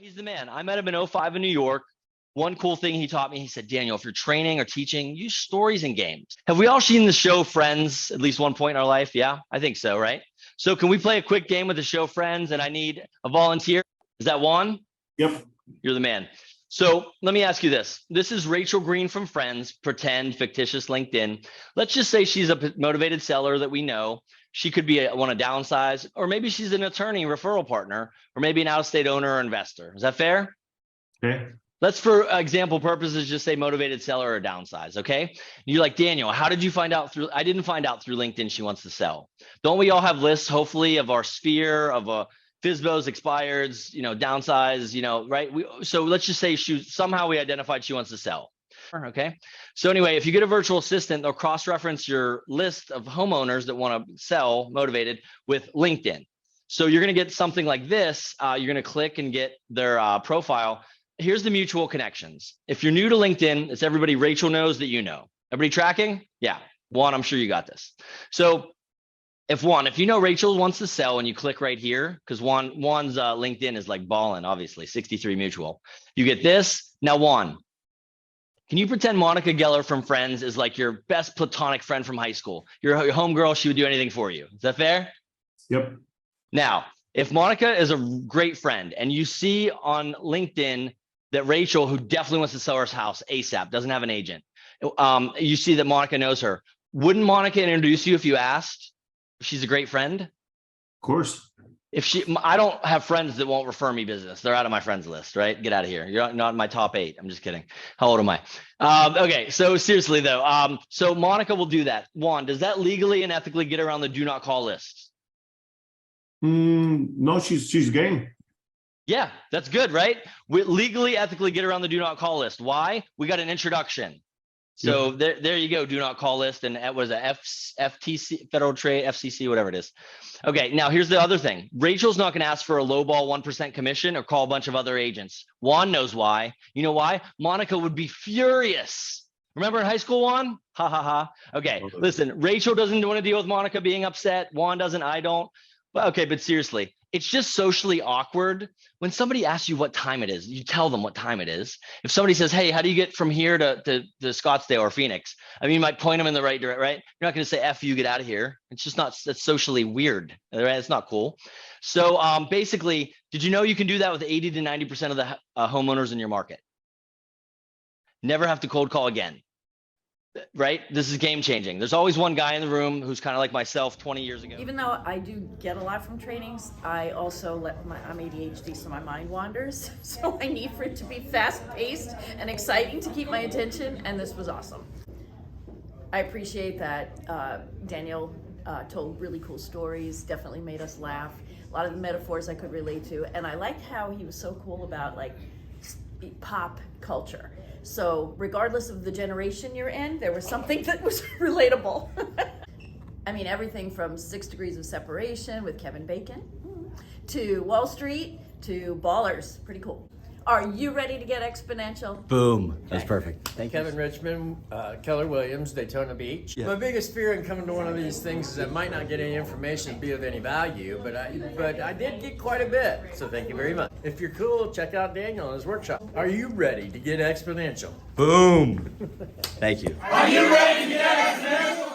He's the man. I met him in '05 in New York. One cool thing he taught me, he said, Daniel, if you're training or teaching, use stories in games. Have we all seen the show Friends at least one point in our life? Yeah, I think so, right? So can we play a quick game with the show Friends? And I need a volunteer. Is that Juan? Yep. You're the man. So let me ask you this. This is Rachel Green from Friends, pretend fictitious LinkedIn. Let's just say she's a motivated seller that we know. She could be want to downsize, or maybe she's an attorney, referral partner, or maybe an out-of-state owner or investor. Is that fair? Okay. Let's, for example purposes, just say motivated seller or downsize, okay? You're like, Daniel, how did you find out through, I didn't find out through LinkedIn she wants to sell. Don't we all have lists, hopefully, of our sphere, of FSBOs, expireds, downsize, right? So let's just say somehow we identified she wants to sell, okay? So anyway, if you get a virtual assistant, they'll cross-reference your list of homeowners that want to sell, motivated, with LinkedIn. So you're going to get something like this. You're going to click and get their profile. Here's the mutual connections. If you're new to LinkedIn, it's everybody Rachel knows that you know. Everybody tracking? Yeah. Juan, I'm sure you got this. So if you know Rachel wants to sell and you click right here, because Juan's LinkedIn is like balling, obviously, 63 mutual. You get this. Now, Juan, can you pretend Monica Geller from Friends is like your best platonic friend from high school? Your homegirl, she would do anything for you. Is that fair? Yep. Now, if Monica is a great friend and you see on LinkedIn that Rachel, who definitely wants to sell her house ASAP, doesn't have an agent, you see that Monica knows her. Wouldn't Monica introduce you if you asked if she's a great friend? Of course. I don't have friends that won't refer me business. They're out of my friends list, right? Get out of here. You're not in my top 8. I'm just kidding. How old am I? Okay. So seriously though, so Monica will do that. Juan, does that legally and ethically get around the do not call list? No, she's game. Yeah, that's good, right? We legally, ethically get around the do not call list. Why? We got an introduction. So there you go, do not call list. And what is it, FTC, Federal Trade, FCC, whatever it is. Okay, now here's the other thing. Rachel's not going to ask for a lowball 1% commission or call a bunch of other agents. Juan knows why. You know why? Monica would be furious. Remember in high school, Juan? Ha, ha, ha. Okay, listen, Rachel doesn't want to deal with Monica being upset. Juan doesn't, I don't. But seriously, it's just socially awkward when somebody asks you what time it is. You tell them what time it is. If somebody says, hey, how do you get from here to Scottsdale or Phoenix? I mean, you might point them in the right direction, right? You're not going to say, F you, get out of here. It's just not, that's socially weird, right? It's not cool. So basically, did you know you can do that with 80 to 90% of the homeowners in your market? Never have to cold call again. Right? This is game changing. There's always one guy in the room who's kind of like myself 20 years ago. Even though I do get a lot from trainings, I also I'm ADHD, so my mind wanders. So I need for it to be fast paced and exciting to keep my attention. And this was awesome. I appreciate that Daniel told really cool stories, definitely made us laugh. A lot of the metaphors I could relate to. And I liked how he was so cool about like pop culture. So regardless of the generation you're in, there was something that was relatable. I mean, everything from 6 Degrees of Separation with Kevin Bacon to Wall Street to Ballers. Pretty cool. Are you ready to get exponential? Boom. That's perfect. Thank you. Kevin Richmond, Keller Williams, Daytona Beach. Yeah. My biggest fear in coming to one of these things is I might not get any information be of any value, but I did get quite a bit, so thank you very much. If you're cool, check out Daniel and his workshop. Are you ready to get exponential? Boom. Thank you. Are you ready to get exponential?